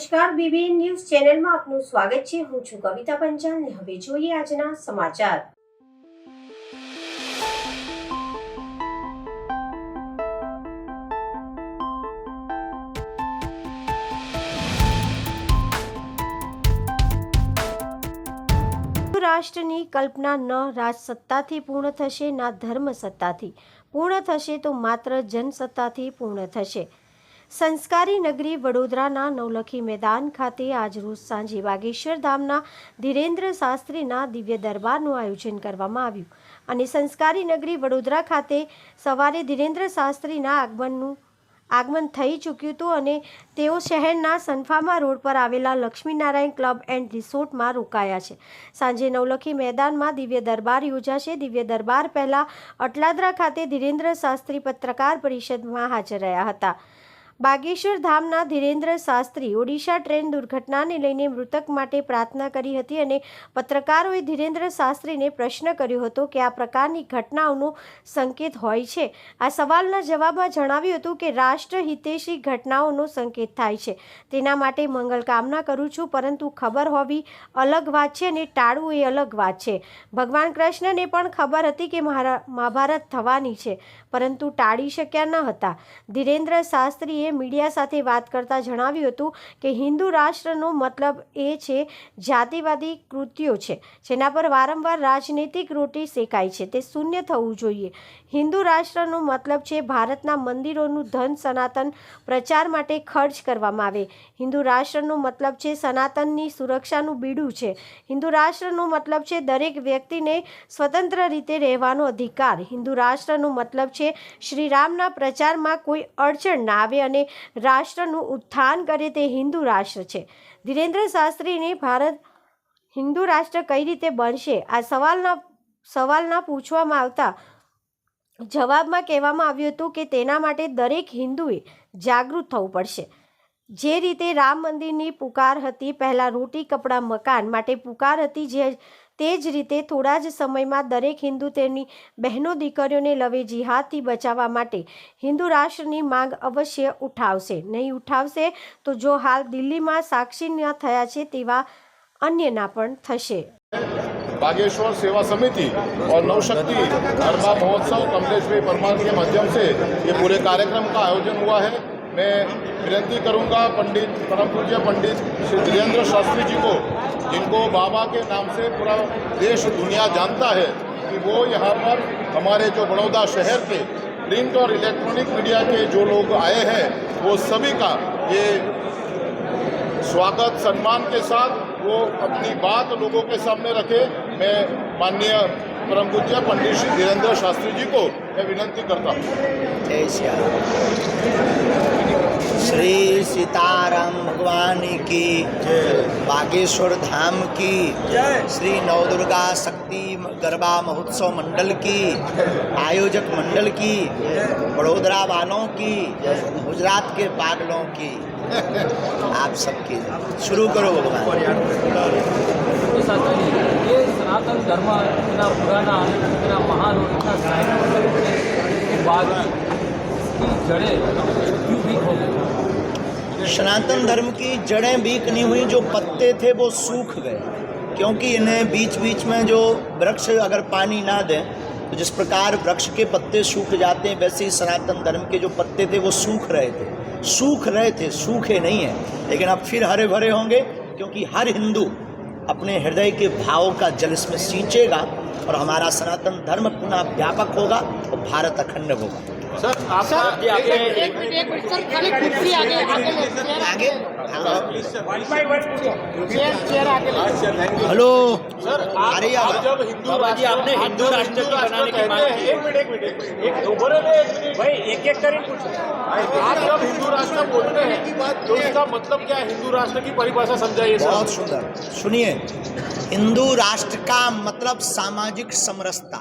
નમસ્કાર, BBN news ચેનલમાં આપનું સ્વાગત છે। હું છું કવિતા પંચાલ ને હવે જોઈએ આજના સમાચાર। રાષ્ટ્રની કલ્પના ન રાજસત્તાથી પૂર્ણ થશે, ના ધર્મસત્તાથી પૂર્ણ થશે, તો માત્ર જનસત્તાથી પૂર્ણ થશે। સંસ્કારી નગરી વડોદરાના નવલખી મેદાન ખાતે આજરોજ સાંજે વાગેશ્વર ધામના ધીરેન્દ્ર શાસ્ત્રીના દિવ્ય દરબારનું આયોજન કરવામાં આવ્યું અને સંસ્કારી નગરી વડોદરા ખાતે સવારે ધીરેન્દ્ર શાસ્ત્રીના આગમન થઈ ચૂક્યું હતું અને તેઓ શહેરના સનફામા રોડ પર આવેલા લક્ષ્મીનારાયણ ક્લબ એન્ડ રિસોર્ટમાં રોકાયા છે। સાંજે નવલખી મેદાનમાં દિવ્ય દરબાર યોજાશે। દિવ્ય દરબાર પહેલા અટલાદરા ખાતે ધીરેન્દ્ર શાસ્ત્રી પત્રકાર પરિષદમાં હાજર રહ્યા હતા। બાગેશ્વર ધામના ધીરેન્દ્ર શાસ્ત્રી ઓડિશા ટ્રેન દુર્ઘટનાને લઈને મૃતક માટે પ્રાર્થના કરી હતી અને પત્રકારોએ ધીરેન્દ્ર શાસ્ત્રીને પ્રશ્ન કર્યો હતો કે આ પ્રકારની ઘટનાઓનો સંકેત હોય છે। આ સવાલના જવાબમાં જણાવ્યું હતું કે રાષ્ટ્ર હિતેશી ઘટનાઓનો સંકેત થાય છે, તેના માટે મંગલ કામના કરું છું, પરંતુ ખબર હોવી અલગ વાત છે અને ટાળવું એ અલગ વાત છે। ભગવાન કૃષ્ણને પણ ખબર હતી કે મહાભારત થવાની છે, પરંતુ ટાળી શક્યા ન હતા। ધીરેન્દ્ર શાસ્ત્રીએ મીડિયા સાથે વાત કરતા જણાવ્યું હતું કે હિન્દુ રાષ્ટ્રનો મતલબ એ છે જાતિવાદી કૃત્યો છે જેના પર વારંવાર રાજનૈતિક રોટી શેકાય છે, તે શૂન્ય થવું જોઈએ। હિન્દુ રાષ્ટ્રનો મતલબ છે ભારતના મંદિરોનું ધન સનાતન પ્રચાર માટે ખર્ચ કરવામાં આવે। હિન્દુ રાષ્ટ્રનો મતલબ છે સનાતનની સુરક્ષાનું બીડું છે। હિન્દુ રાષ્ટ્રનો મતલબ છે દરેક વ્યક્તિને સ્વતંત્ર રીતે રહેવાનો અધિકાર। હિન્દુ રાષ્ટ્રનો મતલબ છે શ્રી રામના પ્રચારમાં કોઈ અડચણ ના આવે અને રાષ્ટ્રનું ઉત્થાન કરે, તે હિન્દુ રાષ્ટ્ર છે। ધીરેન્દ્ર શાસ્ત્રીને ભારત હિન્દુ રાષ્ટ્ર કઈ રીતે બનશે આ સવાલના પૂછવામાં આવતા જવાબમાં કહેવામાં આવ્યું હતું કે તેના માટે દરેક હિન્દુએ જાગૃત થવું પડશે। જે રીતે રામ મંદિરની પુકાર હતી, પહેલા રોટી કપડાં મકાન માટે પુકાર હતી, તે જ રીતે થોડા જ સમયમાં દરેક હિન્દુ તેમની બહેનો દીકરીઓને લવે જિહાદથી બચાવવા માટે હિન્દુ રાષ્ટ્રની માંગ અવશ્ય ઉઠાવશે। નહીં ઉઠાવશે તો જો હાલ દિલ્હીમાં સાક્ષી થયા છે તેવા અન્યના પણ થશે। बागेश्वर सेवा समिति और नवशक्ति गरबा महोत्सव कमलेश भाई परमार के माध्यम से ये पूरे कार्यक्रम का आयोजन हुआ है। मैं विनती करूंगा परम पूज्य पंडित श्री धीरेन्द्र शास्त्री जी को, जिनको बाबा के नाम से पूरा देश दुनिया जानता है, कि वो यहाँ पर हमारे जो बड़ौदा शहर के प्रिंट और इलेक्ट्रॉनिक मीडिया के जो लोग आए हैं, वो सभी का ये स्वागत सम्मान के साथ वो अपनी बात लोगों के सामने रखे। मैं माननीय परम पूज्य पंडित श्री धीरेन्द्र शास्त्री जी को मैं विनती करता हूँ। जय श्री सीताराम भगवान की बागेश्वर धाम की, श्री नवदुर्गा शक्ति गरबा महोत्सव मंडल की, आयोजक मंडल की, बड़ोदरा वालों की, गुजरात के पागलों की, आप सबकी शुरू करो भगवान। ये सनातन धर्म इतना पुराना, इतना महान और इतना साहित्य बाद की जड़ें क्यों वीक हो गई? सनातन धर्म की जड़ें वीक नहीं हुई, जो पत्ते थे वो सूख गए, क्योंकि इन्हें बीच बीच में जो वृक्ष अगर पानी ना दें तो जिस प्रकार वृक्ष के पत्ते सूख जाते हैं, वैसे ही सनातन धर्म के जो पत्ते थे वो सूख रहे थे, सूखे नहीं हैं, लेकिन अब फिर हरे भरे होंगे, क्योंकि हर हिंदू अपने हृदय के भाव का जल इसमें सींचेगा और हमारा सनातन धर्म पुनः व्यापक होगा और भारत अखंड होगा। सर आप हेलो सर, अरे आप जब हिंदू राज्य आपने हिंदू राष्ट्र की बनाने की बात की, भाई एक करें कुछ, आप जब हिंदू राष्ट्र बोलते हैं तो इसका मतलब क्या है? हिंदू राष्ट्र की परिभाषा समझाइए। बहुत सुंदर, सुनिए। हिंदू राष्ट्र का मतलब सामाजिक समरसता,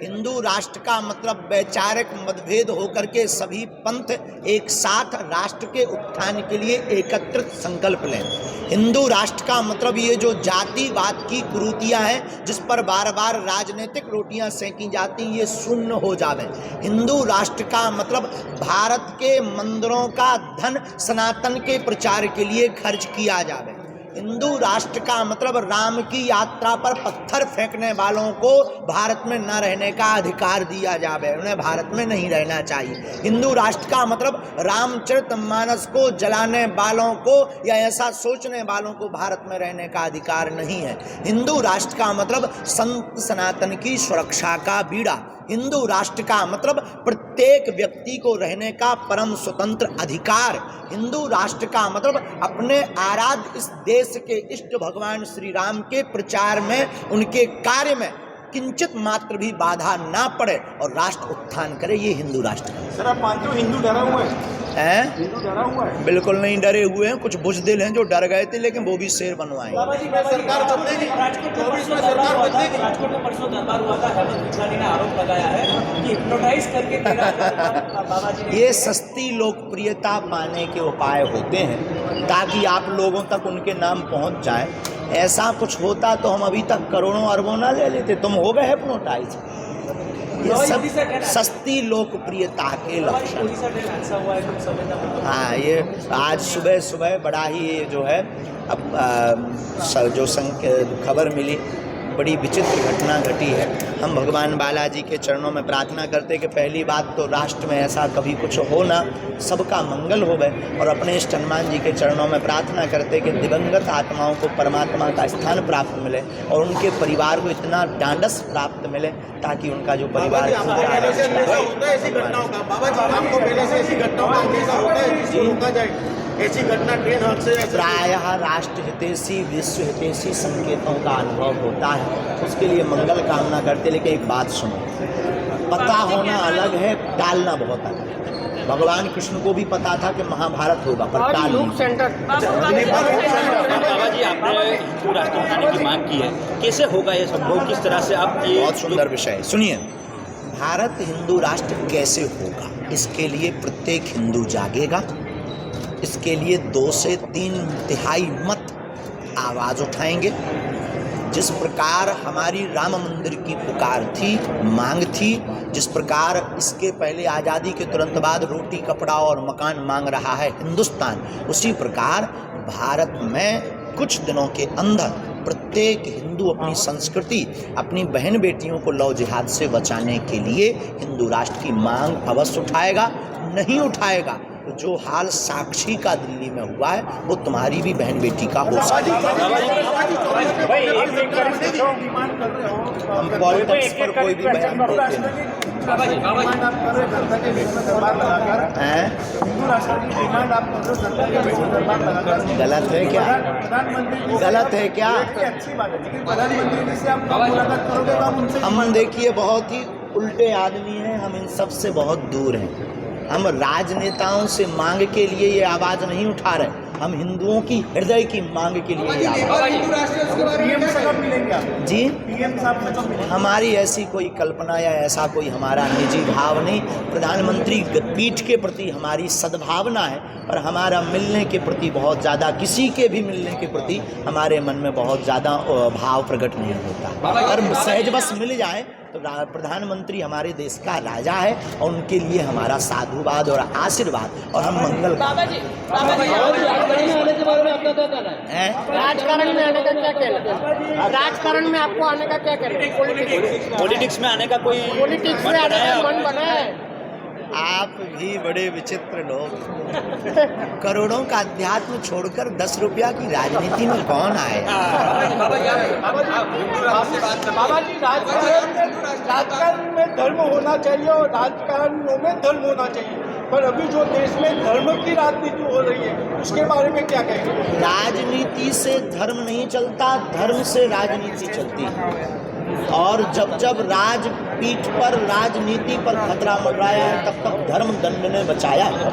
हिंदू राष्ट्र का मतलब वैचारिक मतभेद होकर के सभी पंथ एक साथ राष्ट्र के उत्थान के लिए एकत्रित संकल्प लें। हिंदू राष्ट्र का मतलब ये जो जातिवाद की कुरीतियां हैं जिस पर बार बार राजनीतिक रोटियां सेंकी जाती, ये शून्य हो जावे। हिंदू राष्ट्र का मतलब भारत के मंदिरों का धन सनातन के प्रचार के लिए खर्च किया जावे। हिंदू राष्ट्र का मतलब राम की यात्रा पर पत्थर फेंकने वालों को भारत में न रहने का अधिकार दिया जावे, उन्हें भारत में नहीं रहना चाहिए। हिंदू राष्ट्र का मतलब रामचरितमानस को जलाने वालों को या ऐसा सोचने वालों को भारत में रहने का अधिकार नहीं है। हिंदू राष्ट्र का मतलब संत सनातन की सुरक्षा का बीड़ा। हिंदू राष्ट्र का मतलब प्रत्येक व्यक्ति को रहने का परम स्वतंत्र अधिकार। हिंदू राष्ट्र का मतलब अपने आराध्य इस देश के इष्ट भगवान श्री राम के प्रचार में, उनके कार्य में किंचित मात्र भी बाधा ना पड़े और राष्ट्र उत्थान करे, ये हिंदू राष्ट्र है। सर, आप मानते हो हिंदू डरा हुआ है? हिंदू डरा हुआ है? बिल्कुल नहीं डरे हुए हैं। कुछ बुज़दिल हैं जो डर गए थे, लेकिन वो भी शेर बनवाए। सरकार बदलेगी, 24 में सरकार बदलेगी। राजकोट में परसों दरबार हुआ था, हेमंत बिजलानी ने आरोप लगाया है कि हिप्नोटाइज करके बाबा जी ये सस्ती लोकप्रियता पाने के उपाय होते हैं ताकि आप लोगों तक उनके नाम पहुंच जाए। ऐसा कुछ होता तो हम अभी तक करोड़ों अरबों ना ले लेते। तुम हो गए हिप्नोटाइज। ये सब सस्ती लोकप्रियता के लक्षण। हाँ, ये आज सुबह सुबह बड़ा ही ये जो है अब जो खबर मिली, बड़ी विचित्र घटना घटी है। हम भगवान बालाजी के चरणों में प्रार्थना करते कि पहली बात तो राष्ट्र में ऐसा कभी कुछ हो ना, सबका मंगल हो गए। और अपने इष्ट हनुमान जी के चरणों में प्रार्थना करते कि दिवंगत आत्माओं को परमात्मा का स्थान प्राप्त मिले और उनके परिवार को इतना ढांढस प्राप्त मिले ताकि उनका जो परिवार ऐसी घटनाओं का बाबा जी आपको पहले से ऐसी घटनाओं का अंदेशा होता है जिसको रोका जाए? ऐसी घटना ट्रेन हादसे प्रायः राष्ट्र हितैषी विश्व हितैषी संकेतों का अनुभव होता है, उसके लिए मंगल कामना करते। लेकिन एक बात सुनो, पता होना अलग है, टालना बहुत अलग है। भगवान कृष्ण को भी पता था कि महाभारत होगा, पर टाल नहीं। बाबा जी, आपने हिंदू राष्ट्र बनाने की मांग की है, कैसे होगा ये संभव? किस तरह से आप ये? बहुत सुंदर विषय है, सुनिए। भारत हिंदू राष्ट्र कैसे होगा, इसके लिए प्रत्येक हिंदू जागेगा। इसके लिए 2 से 3 तिहाई मत आवाज़ उठाएंगे। जिस प्रकार हमारी राम मंदिर की पुकार थी, मांग थी, जिस प्रकार इसके पहले आज़ादी के तुरंत बाद रोटी, कपड़ा और मकान मांग रहा है हिंदुस्तान, उसी प्रकार भारत में कुछ दिनों के अंदर प्रत्येक हिंदू अपनी संस्कृति, अपनी बहन बेटियों को लव जिहाद से बचाने के लिए हिंदू राष्ट्र की मांग अवश्य उठाएगा। नहीं उठाएगा तो जो हाल साक्षी का दिल्ली में हुआ है वो तुम्हारी भी बहन बेटी का हो सकता है। हम पॉलिटिक्स पर कोई भी बयान देते हैं। गलत है क्या? गलत है क्या? हम देखिए बहुत ही उल्टे आदमी हैं, हम इन सब से बहुत दूर हैं। हम राजनेताओं से मांग के लिए ये आवाज़ नहीं उठा रहे, हम हिंदुओं की हृदय की मांग के लिए ये आवाज़। जी, हमारी ऐसी कोई कल्पना या ऐसा कोई हमारा निजी भाव नहीं। प्रधानमंत्री पीठ के प्रति हमारी सद्भावना है, पर हमारा मिलने के प्रति बहुत ज़्यादा, किसी के भी मिलने के प्रति हमारे मन में बहुत ज़्यादा भाव प्रकट नहीं होता। अगर सहजवश मिल जाए तो प्रधानमंत्री हमारे देश का राजा है और उनके लिए हमारा साधुवाद और आशीर्वाद, और हम मंगल। बाबा जी आने के बारे में आपका क्या कहना है? राजकारण में आने का क्या कहना है? राजकारण में आपको आने का क्या कहना है? पॉलिटिक्स में आने का कोई पॉलिटिक्स में आने का मन बना है? आप भी बड़े विचित्र लोग। करोड़ों का अध्यात्म छोड़कर 10 रुपया की राजनीति में कौन आए? बाबा जी, राजकारण में धर्म होना चाहिए और राजकारणों में धर्म होना चाहिए। पर अभी जो देश में धर्म की राजनीति हो रही है उसके बारे में क्या कहेंगे? राजनीति से धर्म नहीं चलता, धर्म से राजनीति चलती है। और जब जब राजपीठ पर, राजनीति पर खतरा मंडराया है, तब तक धर्म दंड ने बचाया है।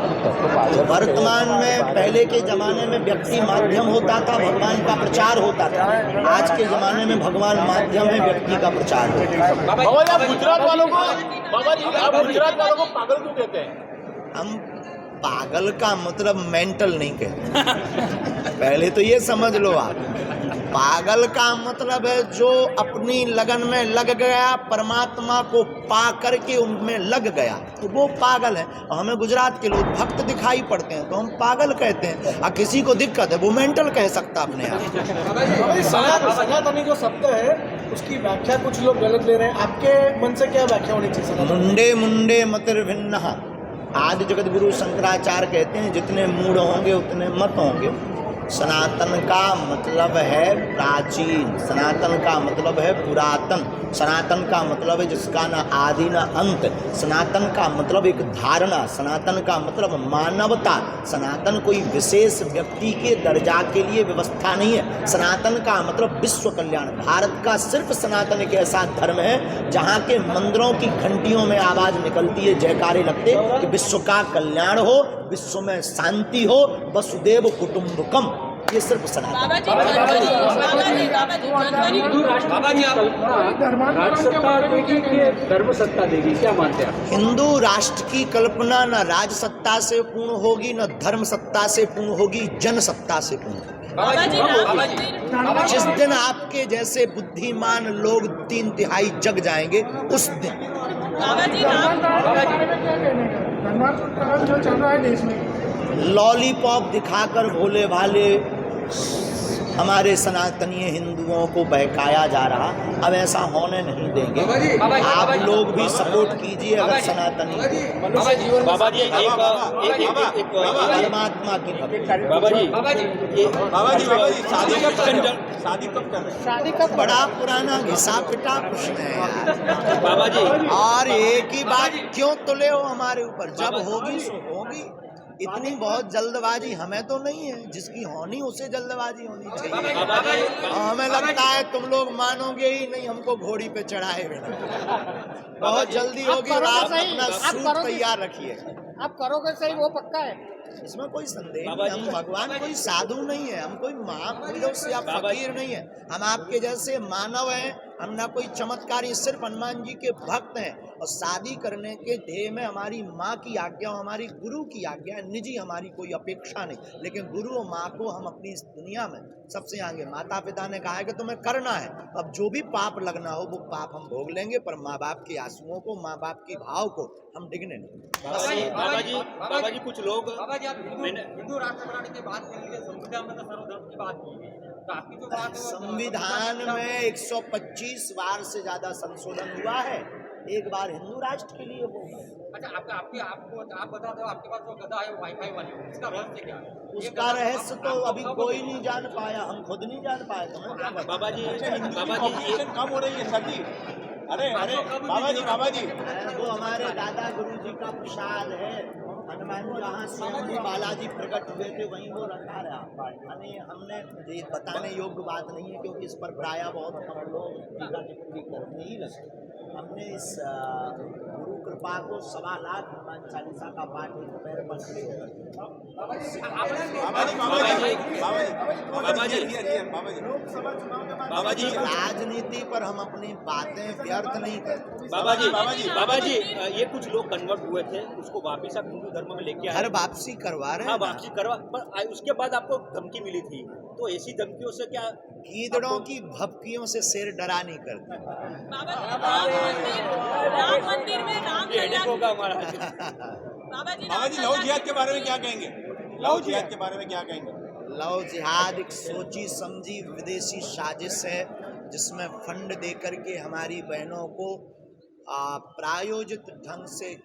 वर्तमान में, पहले के जमाने में व्यक्ति माध्यम होता था, भगवान का प्रचार होता था। आज के जमाने में भगवान माध्यम है, व्यक्ति का प्रचार होता है। बाबा जी, आप गुजरात वालों को पागल क्यों कहते हैं? हम पागल का मतलब मेंटल नहीं कहते। पहले तो ये समझ लो आप, पागल का मतलब है जो अपनी लगन में लग गया, परमात्मा को पा करके उनमें लग गया, तो वो पागल है। और हमें गुजरात के लोग भक्त दिखाई पड़ते हैं तो हम पागल कहते हैं, और किसी को दिक्कत है वो मेंटल कह सकता अपने आप। सनातनी जो शब्द है उसकी व्याख्या कुछ लोग गलत ले रहे हैं, आपके मन से क्या व्याख्या होनी चाहिए? मुंडे मुंडे मतिर्भिन्नः, आदि जगत गुरु शंकराचार्य कहते हैं जितने मूड होंगे उतने मत होंगे। सनातन का मतलब है प्राचीन, सनातन का मतलब है पुरातन, सनातन का मतलब है जिसका ना आदि ना अंत, सनातन का मतलब एक धारणा, सनातन का मतलब मानवता। सनातन कोई विशेष व्यक्ति के दर्जा के लिए व्यवस्था नहीं है। सनातन का मतलब विश्व कल्याण। भारत का सिर्फ सनातन एक ऐसा धर्म है जहाँ के मंदिरों की घंटियों में आवाज निकलती है, जयकारे लगते कि विश्व का कल्याण हो, विश्व में शांति हो, वसुदेव कुटुंबकम। ये सिर्फ सनातन। धर्म सत्ता देगी, क्या मानते हैं आप? हिंदू राष्ट्र की कल्पना न राज सत्ता से पूर्ण होगी, न धर्म सत्ता से पूर्ण होगी, जन सत्ता से पूर्ण होगी। जिस दिन आपके जैसे बुद्धिमान लोग 3/3 जग जाएंगे, उस दिन जो चल रहा है देश में, लॉलीपॉप दिखाकर भोले भाले हमारे सनातनीय हिंदुओं को बहकाया जा रहा। अब ऐसा होने नहीं देंगे। आप लोग भी सपोर्ट कीजिए अगर सनातनी बाबा जी परमात्मा की भक्ति। बाबा जी शादी कब? बड़ा पुराना घिसा पिटा प्रश्न है यार। बाबा जी, और एक ही बात क्यों तुले हो हमारे ऊपर? जब होगी सो होगी। इतनी बहुत जल्दबाजी हमें तो नहीं है, जिसकी होनी उसे जल्दबाजी होनी चाहिए। हमें लगता है तुम लोग मानोगे ही नहीं हमको घोड़ी पे चढ़ाए बिना। बहुत जल्दी होगी और आप अपना सूट तैयार रखिए। आप करोगे सही, वो पक्का है। इसमें कोई संदेह नहीं। हम भगवान कोई साधु नहीं है, हम कोई महापुरुष या फकीर नहीं है। हम आपके जैसे मानव हैं। हम ना कोई चमत्कारी, सिर्फ हनुमान जी के भक्त हैं। और शादी करने के ध्येय में हमारी माँ की आज्ञा, हमारी गुरु की आज्ञा, निजी हमारी कोई अपेक्षा नहीं। लेकिन गुरु और माँ को हम अपनी इस दुनिया में सबसे आगे, माता पिता ने कहा है कि तुम्हें करना है। अब जो भी पाप लगना हो वो पाप हम भोग लेंगे, पर माँ बाप के आंसुओं को, माँ बाप के भाव को हम डिगने नहीं। बाबा जी कुछ लोग हिंदू राष्ट्र बनाने की बात के लिए संविधान में सर्वधर्म की बात की, तो आपकी जो बात है संविधान में 125 बार से ज्यादा संशोधन हुआ है। एक बार हिंदू राष्ट्र के लिए हो। अच्छा, आप बता दो, आपके पास जो गदा है वो वाईफाई वाली, इसका रहस्य क्या है? उसका रहस्य तो अभी कोई नहीं जान पाया, हम खुद नहीं जान पाए। तुम्हें बाबा जी कम हो रही है सती। अरे बाबा जी वो हमारे दादा गुरु जी का प्रसाद है। हनुमान जहाँ स्वयं बालाजी प्रकट हुए थे वहीं वो रखा रहा। यानी हमने ये बताने योग्य बात नहीं है, क्योंकि इस पर प्रायः बहुत कम लोग टीका टिप्पणी करने ही लगे। हमने इस गुरु कृपा को 1.25 लाख हनुमान चालीसा का पाठ एक पैर पर खड़े बाबा जी राजनीति पर हम अपनी बातें व्यर्थ नहीं करते। बाबा जी ये कुछ लोग कन्वर्ट हुए थे, उसको वापिस आप हिंदू धर्म में लेके आए। हर वापसी करवा रहे हैं। हाँ, वापसी करवा, पर उसके बाद आपको धमकी मिली थी, तो ऐसी धमकियों से क्या? गीदड़ों की भपकियों से शेर डरा नहीं करते। राम मंदिर में राम होगा हमारा। बाबा जी लव जिहाद के बारे में क्या कहेंगे? लव जिहाद के बारे में क्या कहेंगे? लव जिहाद एक सोची समझी विदेशी साजिश है, जिसमें फंड देकर के हमारी बहनों को प्रायोजित ढंग से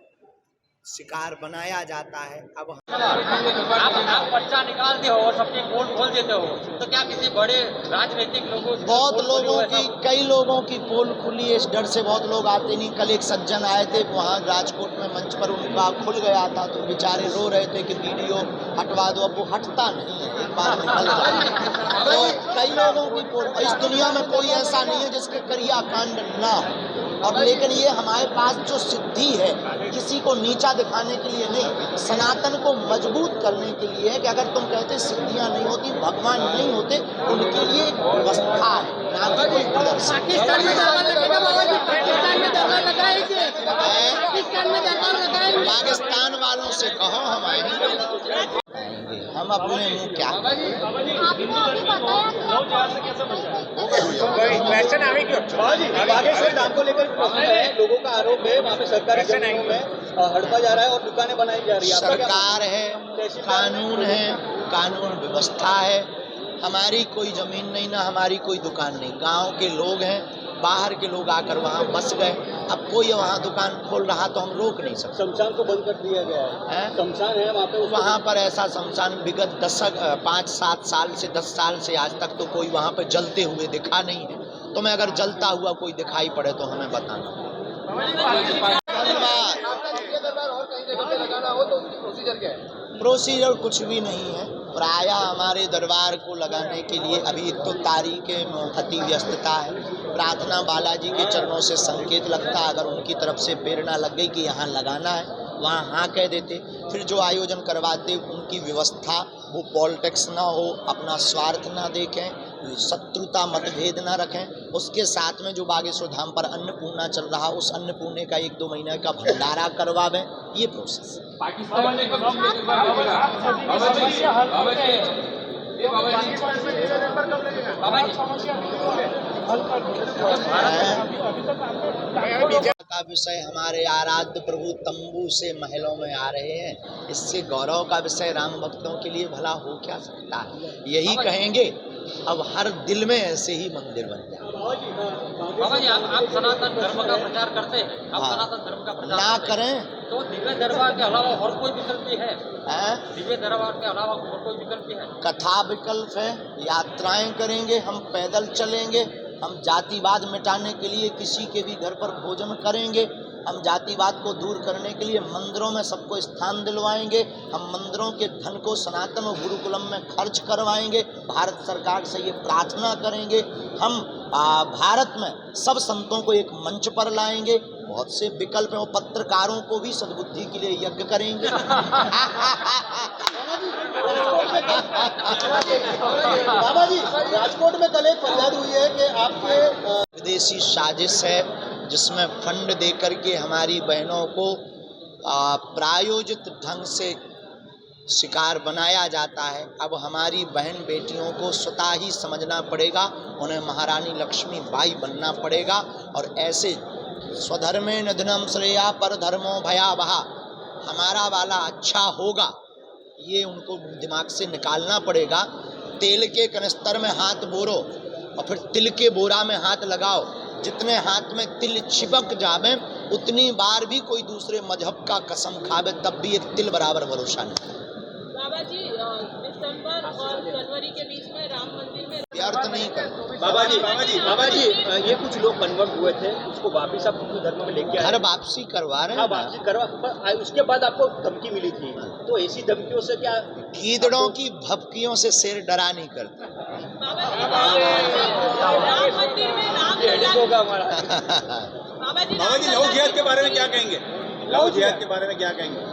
शिकार बनाया जाता है। अब आप पर्चा निकालते हो और सबके पोल खोल देते हो, तो क्या किसी बड़े राजनीतिक लोगों बहुत लोगों की, कई लोगों की पोल खुली है, इस डर से बहुत लोग आते नहीं। कल एक सज्जन आए थे वहाँ राजकोट में, मंच पर उनका खुल गया था तो बेचारे रो रहे थे कि वीडियो हटवा दो। अब वो हटता नहीं है, एक बार निकल जाए। तो कई लोगों की पोल, इस दुनिया में कोई ऐसा नहीं है जिसके क्रियाकांड ना हो। और लेकिन ये हमारे पास जो सिद्धि है, किसी को नीचा दिखाने के लिए नहीं, सनातन को मजबूत करने के लिए है कि अगर तुम कहते सिद्धियां नहीं होती, भगवान नहीं होते, उनके लिए एक व्यवस्था है, ना कि कोई प्रदर्शन। पाकिस्तान में दरबार लगेगा बाबा जी, पाकिस्तान में दरबार लगाएंगे, पाकिस्तान में दरबार लगाएंगे। पाकिस्तान वालों से कहो हम आएंगे, हम अपने मुंह क्या बागेश्वर धाम को लेकर लोगों का आरोप है, वहाँ पे सरकारी जमीनों में हड़पा जा रहा है और दुकानें बनाई जा रही है। सरकार है, कानून है, कानून व्यवस्था है। हमारी कोई जमीन नहीं, ना हमारी कोई दुकान नहीं। गांव के लोग हैं, बाहर के लोग आकर वहाँ बस गए। अब कोई वहाँ दुकान खोल रहा तो हम रोक नहीं सकते। शमशान को बंद कर दिया गया है, शमशान है वहाँ पे। वहाँ पर ऐसा शमशान विगत 5-7 साल से 10 साल से आज तक तो कोई वहाँ पर जलते हुए दिखा नहीं है। तो मैं अगर जलता हुआ कोई दिखाई पड़े तो हमें बताना। प्रोसीजर कुछ भी नहीं है। प्रायः हमारे दरबार को लगाने के लिए अभी एक तो तारीख अति व्यस्तता है। प्रार्थना बालाजी के चरणों से संकेत लगता, अगर उनकी तरफ से प्रेरणा लग गई कि यहाँ लगाना है, वहाँ हाँ कह देते। फिर जो आयोजन करवाते उनकी व्यवस्था, वो पॉलिटिक्स ना हो, अपना स्वार्थ ना देखें, शत्रुता मतभेद ना रखें। उसके साथ में जो बागेश्वर धाम पर अन्नपूर्णा चल रहा, उस अन्नपूर्णे का 1-2 महीने का भंडारा करवावें, ये प्रोसेस। का विषय हमारे आराध्य प्रभु तंबू से महलों में आ रहे हैं, इससे गौरव का विषय राम भक्तों के लिए भला हो क्या सकता है। यही कहेंगे, अब हर दिल में ऐसे ही मंदिर बन जाए। बाबा जी, आप सनातन धर्म का प्रचार करते हैं, आप सनातन धर्म का प्रचार ना करें तो दिव्य दरबार के अलावा और कोई विकल्प है? दिव्य दरबार के अलावा और कोई विकल्प है? कथा विकल्प है, यात्राएं करेंगे, हम पैदल चलेंगे, हम जातिवाद मिटाने के लिए किसी के भी घर पर भोजन करेंगे, हम जातिवाद को दूर करने के लिए मंदिरों में सबको स्थान दिलवाएंगे, हम मंदिरों के धन को सनातन और गुरुकुलम में खर्च करवाएंगे, भारत सरकार से ये प्रार्थना करेंगे। हम भारत में सब संतों को एक मंच पर लाएंगे। बहुत से विकल्प हैं, और पत्रकारों को भी सद्बुद्धि के लिए यज्ञ करेंगे। बाबा जी, राजकोट में कल एक फरियाद हुई है कि आपके विदेशी साजिश है, जिसमें फंड देकर के हमारी बहनों को प्रायोजित ढंग से शिकार बनाया जाता है। अब हमारी बहन बेटियों को स्वतः ही समझना पड़ेगा, उन्हें महारानी लक्ष्मी बाई बनना पड़ेगा, और ऐसे स्वधर्मे निधनम श्रेया पर धर्मो भयावहा, हमारा वाला अच्छा होगा, ये उनको दिमाग से निकालना पड़ेगा। तेल के कनिस्तर में हाथ बोरो और फिर तिल के बोरा में हाथ लगाओ, जितने हाथ में तिल चिपक जावे उतनी बार भी कोई दूसरे मजहब का कसम खावे, तब भी एक तिल बराबर भरोसा नहीं। बाबा जी, दिसंबर और जनवरी के बीच में राम मंदिर में व्यर्थ नहीं कर। बाबा जी, ये कुछ लोग कन्वर्ट हुए थे, उसको वापिस आप हिंदू धर्म में लेके आए। घर वापसी करवा रहे हैं। वापसी करवा, पर उसके बाद आपको धमकी मिली थी, तो ऐसी धमकियों से क्या? गीदड़ों की भपकियों से शेर डरा नहीं करता। राम मंदिर में राम होगा हमारा। बाबा जी, लव जिहाद के बारे में क्या कहेंगे? लव जिहाद के बारे में क्या कहेंगे?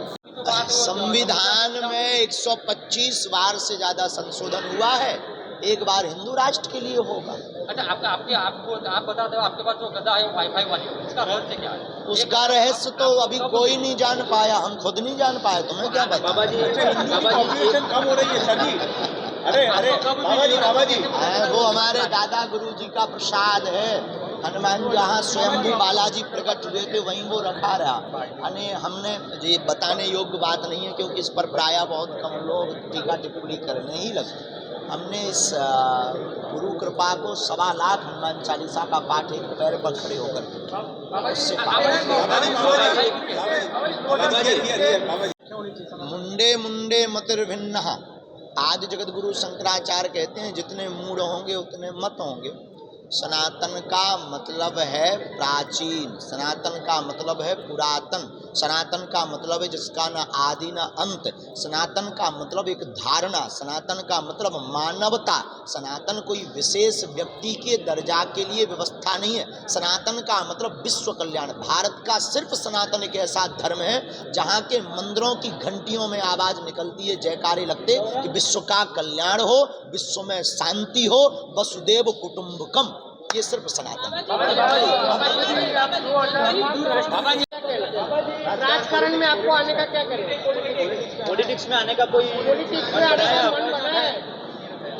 संविधान में 125 बार से ज्यादा संशोधन हुआ है, एक बार हिंदू राष्ट्र के लिए होगा। अच्छा, आप बता दो, आपके पास जो गदा है वो वाईफाई वाली, इसका रहस्य क्या है? उसका रहस्य तो अभी कोई नहीं जान पाया, हम खुद नहीं जान पाए, तुम्हें क्या पता? बाबा जी, कम हो रही है सभी। अरे बाबा जी, वो हमारे दादा गुरु जी का प्रसाद है। हनुमान जहाँ स्वयं बालाजी प्रकट हुए थे वहीं वो रखा रहा। यानी हमने ये बताने योग्य बात नहीं है, क्योंकि इस पर प्रायः बहुत कम लोग टीका टिप्पणी करने ही लगते। हमने इस गुरु कृपा को 1.25 लाख हनुमान चालीसा का पाठ एक पैर पर खड़े होकर किया। उससे मुंडे मुंडे मतिर्भिन्न। आदि जगत गुरु शंकराचार्य कहते हैं जितने मूड होंगे उतने मत होंगे। सनातन का मतलब है प्राचीन, सनातन का मतलब है पुरातन, सनातन का मतलब है जिसका न आदि न अंत, सनातन का मतलब एक धारणा, सनातन का मतलब मानवता। सनातन कोई विशेष व्यक्ति के दर्जा के लिए व्यवस्था नहीं है। सनातन का मतलब विश्व कल्याण। भारत का सिर्फ सनातन एक ऐसा धर्म है जहाँ के मंदिरों की घंटियों में आवाज निकलती है, जयकारे लगते कि विश्व का कल्याण हो, विश्व में शांति हो, वसुदेव कुटुंबकम। ये सिर्फ सनातन है। राजकारण में आपको आने का क्या करें? पॉलिटिक्स में आने का कोई पॉलिटिक्स में आने का मन बना है?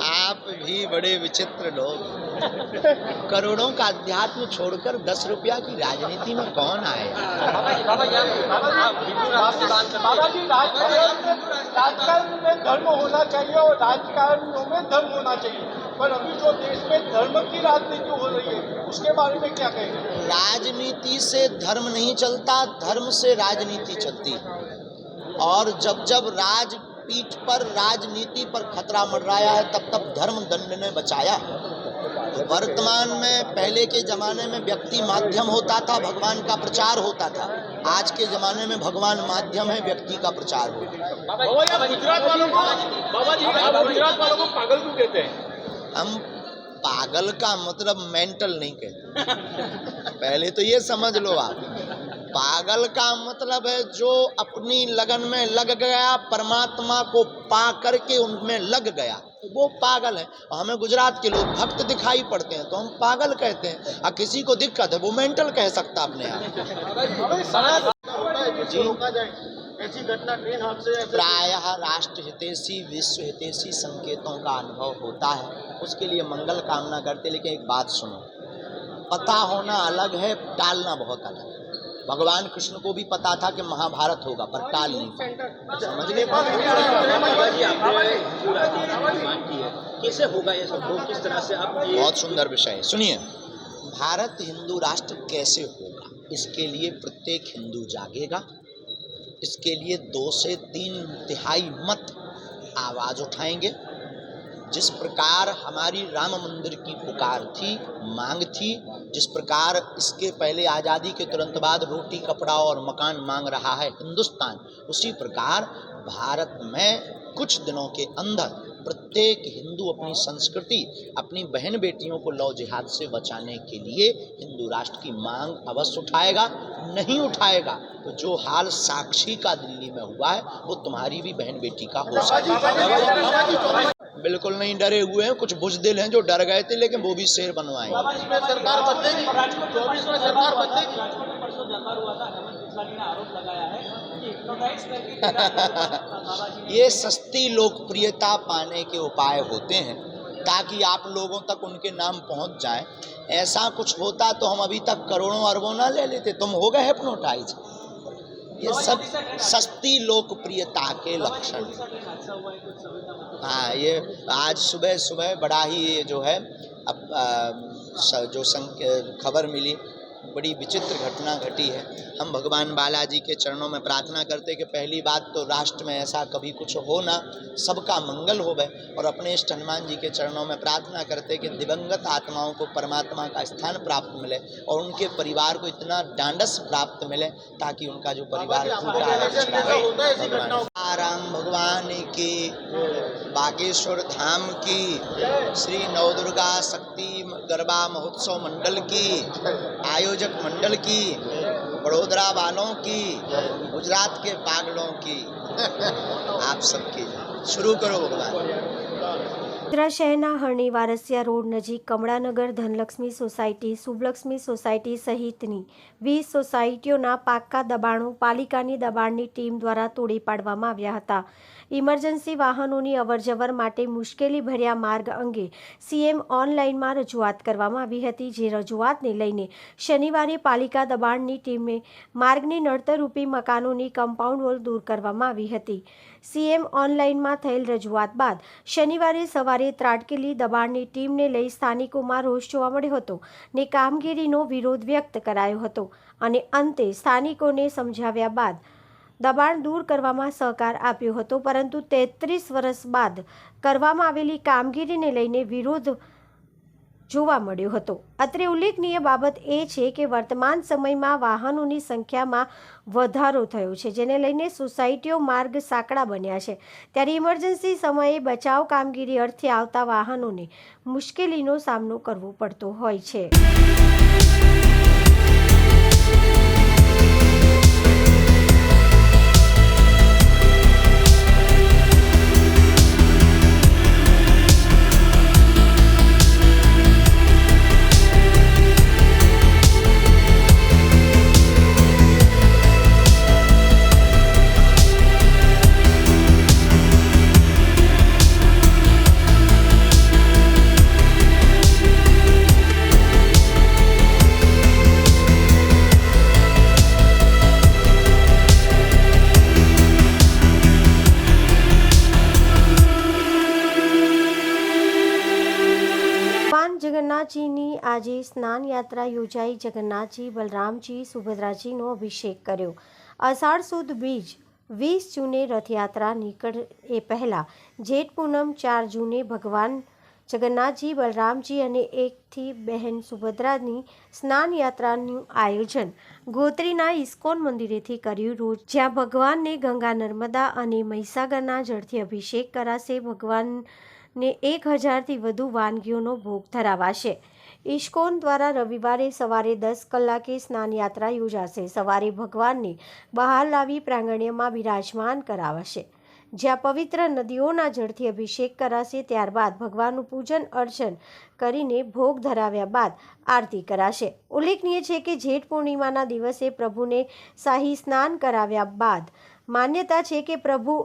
आप भी बड़े विचित्र लोग। करोड़ों का अध्यात्म छोड़कर 10 रुपया की राजनीति में कौन आए? बाबा जी, राजकारण में धर्म होना चाहिए और राजकारणियों में धर्म होना चाहिए, पर अभी जो देश में धर्म की राजनीति हो रही है उसके बारे में क्या कहेंगे? राजनीति से धर्म नहीं चलता, धर्म से राजनीति चलती। और जब जब राजपीठ पर, राजनीति पर खतरा मंडराया है तब तब धर्म दंड ने बचाया। तो वर्तमान में, पहले के जमाने में व्यक्ति माध्यम होता था, भगवान का प्रचार होता था। आज के जमाने में भगवान माध्यम है, व्यक्ति का प्रचार होता है। गुजरात वालों को पागल क्यों कहते हैं? हम पागल का मतलब मेंटल नहीं कहते। पहले तो ये समझ लो आप, पागल का मतलब है जो अपनी लगन में लग गया, परमात्मा को पा करके उनमें लग गया, वो पागल है। हमें गुजरात के लोग भक्त दिखाई पड़ते हैं तो हम पागल कहते हैं, और किसी को दिक्कत है वो मेंटल कह सकता अपने आप। ऐसी घटना ट्रेन हादसे प्रायः राष्ट्र हितैषी, विश्व हितैषी संकेतों का अनुभव होता है, उसके लिए मंगल कामना करते। लेकिन एक बात सुनो, पता होना अलग है, टालना बहुत अलग है। भगवान कृष्ण को भी पता था कि महाभारत होगा, पर टाल नहीं पाए। समझ गए? कैसे होगा ये सब? किस तरह से आप? बहुत सुंदर विषय है, सुनिए। भारत हिंदू राष्ट्र कैसे होगा, इसके लिए प्रत्येक हिंदू जागेगा। इसके लिए 2 से 3 तिहाई मत आवाज उठाएंगे। जिस प्रकार हमारी राम मंदिर की पुकार थी, मांग थी, जिस प्रकार इसके पहले आज़ादी के तुरंत बाद रोटी, कपड़ा और मकान मांग रहा है हिंदुस्तान, उसी प्रकार भारत में कुछ दिनों के अंदर प्रत्येक हिंदू अपनी संस्कृति, अपनी बहन बेटियों को लौ जिहाद से बचाने के लिए हिंदू राष्ट्र की मांग अवश्य उठाएगा। नहीं उठाएगा तो जो हाल साक्षी का दिल्ली में हुआ है वो तुम्हारी भी बहन बेटी का हो सकता है। बिल्कुल नहीं डरे हुए हैं, कुछ बुज़दिल हैं जो डर गए थे, लेकिन वो भी शेर बनवाएंगे। सरकार बदलेगी, 24 में सरकार बदलेगी। ये सस्ती लोकप्रियता पाने के उपाय होते हैं ताकि आप लोगों तक उनके नाम पहुंच जाए। ऐसा कुछ होता तो हम अभी तक करोड़ों अरबों ना ले लेते, तुम हो गए हिप्नोटाइज। ये सब सस्ती लोकप्रियता के लक्षण। हाँ, ये आज सुबह सुबह बड़ा ही ये जो है अब जो खबर मिली, बड़ी विचित्र घटना घटी है। हम भगवान बालाजी के चरणों में प्रार्थना करते कि पहली बात तो राष्ट्र में ऐसा कभी कुछ हो ना, सबका मंगल हो गए। और अपने इष्ट हनुमान जी के चरणों में प्रार्थना करते कि दिवंगत आत्माओं को परमात्मा का स्थान प्राप्त मिले और उनके परिवार को इतना डांडस प्राप्त मिले ताकि उनका जो परिवार टूटा है। राम भगवान की, बागेश्वर धाम की, श्री नवदुर्गा शक्ति गरबा महोत्सव मंडल की, आयोजक मंडल की, बड़ोदरा वालों की, गुजरात के पागलों की, आप सबकी। शुरू करो भगवान। વડોદરા શહેરના હરણી વારસિયા રોડ નજીક કમળાનગર ધનલક્ષ્મી સોસાયટી, શુભલક્ષ્મી સોસાયટી સહિતની 20 સોસાયટીઓના પાક્કા દબાણો પાલિકાની દબાણની ટીમ દ્વારા તોડી પાડવામાં આવ્યા હતા। ઇમરજન્સી વાહનોની અવરજવર માટે મુશ્કેલીભર્યા માર્ગ અંગે સીએમ ઓનલાઈનમાં રજૂઆત કરવામાં આવી હતી, જે રજૂઆતને લઈને શનિવારે પાલિકા દબાણની ટીમે માર્ગની નડતરરૂપી મકાનોની કમ્પાઉન્ડ વોલ દૂર કરવામાં આવી હતી। સીએમ ઓનલાઈનમાં થયેલ રજૂઆત બાદ શનિવારે સવારે સવારે ત્રાટકેલી દબાણની ટીમને લઈ સ્થાનિકોમાં રોષ જોવા મળ્યો હતો ને કામગીરીનો વિરોધ વ્યક્ત કરાયો હતો અને અંતે સ્થાનિકોને સમજાવ્યા બાદ દબાણ દૂર કરવામાં સહકાર આપ્યો હતો, પરંતુ 33 વર્ષ બાદ કરવામાં આવેલી કામગીરીને લઈને વિરોધ જોવા મળ્યો હતો. અત્રે ઉલ્લેખનીય બાબત એ છે કે વર્તમાન સમયમાં વાહનોની સંખ્યામાં વધારો થયો છે, જેને લઈને સોસાયટીઓ માર્ગ સાંકડા બન્યા છે. ત્યારે ઇમરજન્સી સમયે બચાવ કામગીરી અર્થે આવતા વાહનોને મુશ્કેલીનો સામનો કરવો પડતો હોય છે. જગન્નાથજીની આજે સ્નાન યાત્રા યોજાઈ. જગન્નાથજી, બલરામજી, સુભદ્રાજીનો અભિષેક કર્યો. અષાઢ સુદ બીજ 20 જૂને રથયાત્રા નીકળે એ પહેલા જેઠ પૂનમ 4 જૂને ભગવાન જગન્નાથજી, બલરામજી અને એકથી બહેન સુભદ્રાની સ્નાન યાત્રાનું આયોજન ગોત્રીના ઇસ્કોન મંદિરેથી કર્યું. રોજ જ્યાં ભગવાનને ગંગા, નર્મદા અને મહીસાગરના જળથી અભિષેક કરાશે. ભગવાનને 1000થી વધુ વાનગીઓનો ભોગ ધરાવાશે. ઇસ્કોન દ્વારા રવિવારે સવારે 10 કલાકે સ્નાન યાત્રા યોજાશે. સવારે ભગવાનને બહાર લાવી પ્રાંગણ્યમાં બિરાજમાન કરાવાશે, જ્યાં પવિત્ર નદીઓના જળથી અભિષેક કરાશે. ત્યારબાદ ભગવાનનું પૂજન અર્ચન કરીને ભોગ ધરાવ્યા બાદ આરતી કરાશે. ઉલ્લેખનીય છે કે જેઠ પૂર્ણિમાના દિવસે પ્રભુને શાહી સ્નાન કરાવ્યા બાદ માન્યતા છે કે પ્રભુ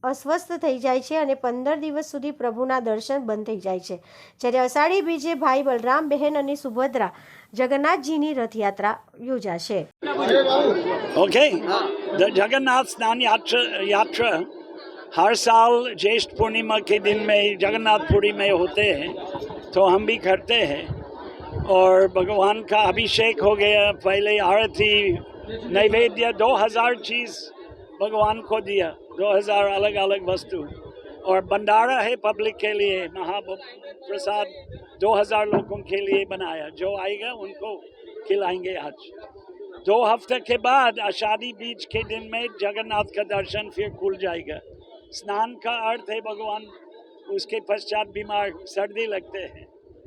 અસ્વસ્થ થઈ જાય છે અને 15 દિવસ સુધી પ્રભુના દર્શન બંધ થઈ જાય છે. જ્યારે અષાઢી બીજે ભાઈ બલરામ, બહેન અને સુભદ્રા જગન્નાથજીની રથયાત્રા યોજાશે. ओके, द जगन्नाथ स्नान यात्रा हर साल ज्येष्ठ पूर्णिमा के दिन में जगन्नाथपुरी में होते हैं, तो हम भी करते हैं. और भगवान का अभिषेक हो गया, पहले आरती, नैवेद्य, 2000 चीज़ भगवान को दिया, 2000 अलग अलग वस्तु, और भंडारा है पब्लिक के लिए, महाप्रसाद 2000 लोगों के लिए बनाया. जो आएगा उनको खिलाएंगे. आज 2 हफ्ते के बाद आषाढ़ी बीज के दिन में जगन्नाथ का दर्शन फिर खुल जाएगा. स्नान का अर्थ है भगवान, उसके पश्चात बीमार सर्दी लगते हैं.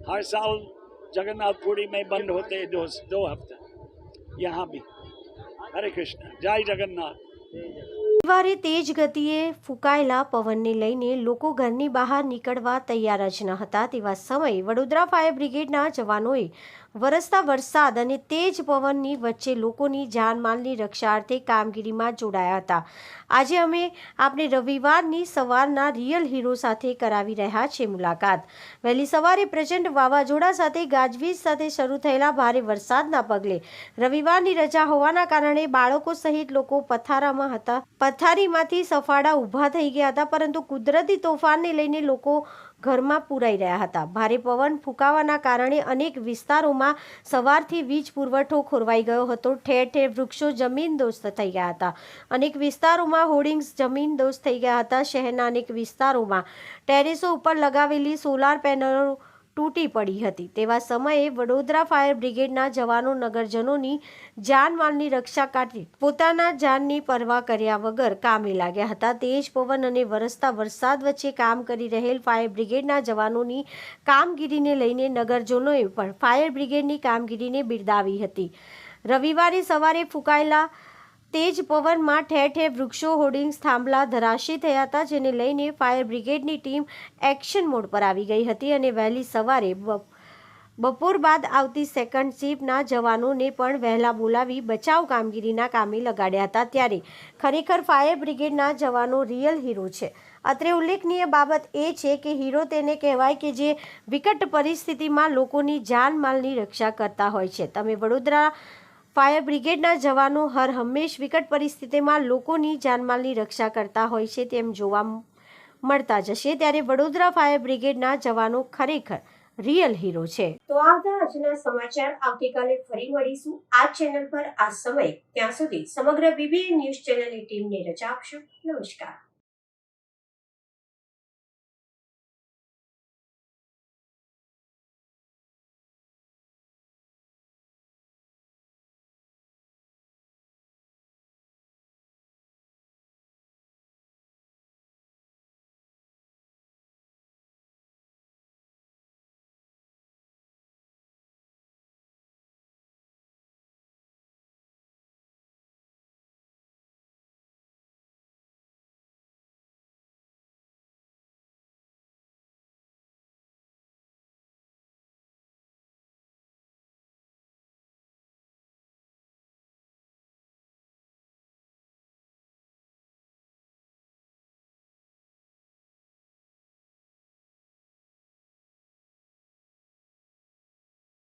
हर साल जगन्नाथपुरी में बंद होते हैं 2 हफ्ते. यहाँ भी. हरे कृष्ण, जय जगन्नाथ. રવિવારે તેજ ગતિએ ફૂંકાયેલા પવનને લઈને લોકો ઘરની બહાર નીકળવા તૈયાર જ ન હતા. તેવા સમયે વડોદરા ફાયર બ્રિગેડના જવાનોએ વરસતા વરસાદ અને તેજ પવનની વચ્ચે લોકોની જાનમાલની રક્ષા અર્થે કામગીરીમાં જોડાયા હતા. આજે અમે આપણે રવિવારની સવારના રિયલ હીરો સાથે કરાવી રહ્યા છે મુલાકાત. વહેલી સવારે પ્રચંડ વાવાઝોડા સાથે ગાજવીજ સાથે શરૂ થયેલા ભારે વરસાદના પગલે રવિવારની રજા હોવાના કારણે બાળકો સહિત લોકો પથારામાં હતા. પથારીમાંથી સફાળા ઊભા થઈ ગયા હતા, પરંતુ કુદરતી તોફાનને લઈને લોકો ઘરમાં પૂરાઈ રહ્યા હતા. ભારે પવન ફૂંકાવાના કારણે અનેક વિસ્તારોમાં સવારથી વીજ પુરવઠો ખોરવાઈ ગયો હતો. ઠેર ઠેર વૃક્ષો જમીનદોસ્ત થઈ ગયા હતા. અનેક વિસ્તારોમાં હોર્ડિંગ્સ જમીનદોસ્ત થઈ ગયા હતા. શહેરના અનેક વિસ્તારોમાં ટેરેસો ઉપર લગાવેલી સોલાર પેનલો તૂટી પડી હતી. તેવા સમયે વડોદરા ફાયર બ્રિગેડના જવાનો નગરજનોની જાનમાલની રક્ષા કાઢી પોતાના જાનની પરવા કર્યા વગર કામે લાગ્યા હતા. તેજ પવન અને વરસતા વરસાદ વચ્ચે કામ કરી રહેલ ફાયર બ્રિગેડના જવાનોની કામગીરીને લઈને નગરજનોએ પણ ફાયર બ્રિગેડની કામગીરીને બિરદાવી હતી. રવિવારે સવારે ફૂંકાયેલા તેજ પવનમાં ઠેર ઠેર વૃક્ષો, હોર્ડિંગ્સ, થાંભલા ધરાશયી થયા હતા, જેને લઈને ફાયર બ્રિગેડની ટીમ એક્શન મોડ પર આવી ગઈ હતી અને વહેલી સવારે બપોર બાદ આવતી સેકન્ડ શિફ્ટના જવાનોને પણ વહેલા બોલાવી બચાવ કામગીરીના કામે લગાડ્યા હતા. ત્યારે ખરેખર ફાયર બ્રિગેડના જવાનો રિયલ હીરો છે. અત્રે ઉલ્લેખનીય બાબત એ છે કે હીરો તેને કહેવાય કે જે વિકટ પરિસ્થિતિમાં લોકોની જાનમાલની રક્ષા કરતા હોય છે. તમે વડોદરા ફાયર બ્રિગેડના જવાનો હર હંમેશ વિકટ પરિસ્થિતિમાં લોકોની જાનમાલની રક્ષા કરતા હોય છે તેમ જોવા મળતા જશે, ત્યારે વડોદરા ફાયર બ્રિગેડના જવાનો ખરેખર રિયલ હીરો છે. તો આવતા આજના સમાચાર આવતીકાલે ફરી મળીશું આ ચેનલ પર આ સમય. ત્યાં સુધી સમગ્ર BBN ન્યૂઝ ચેનલની ટીમને રજા આપશો. નમસ્કાર.